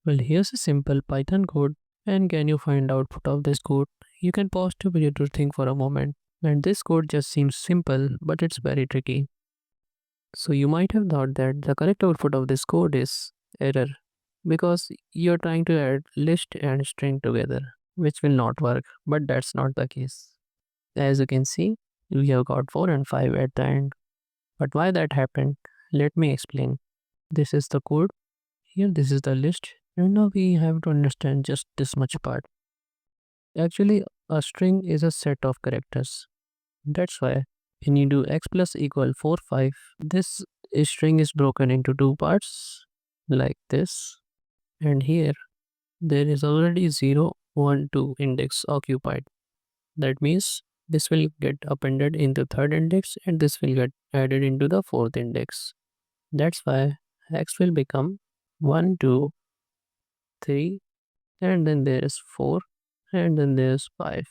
Well, here's a simple Python code. And can you find output of this code? You can pause the video to think for a moment. And this code just seems simple, but it's very tricky. So you might have thought that the correct output of this code is error because you're trying to add list and string together, which will not work, but that's not the case. As you can see, we have got 4 and 5 at the end. But why that happened? Let me explain. This is the code. Here, this is the list. And now we have to understand just this much part. Actually, a string is a set of characters. That's why when you do x plus equal 4, 5, this string is broken into two parts like this. And here, there is already 0, 1, 2 index occupied. That means this will get appended in the third index and this will get added into the fourth index. That's why x will become 1, 2, 3, and then there is 4, and then there's 5.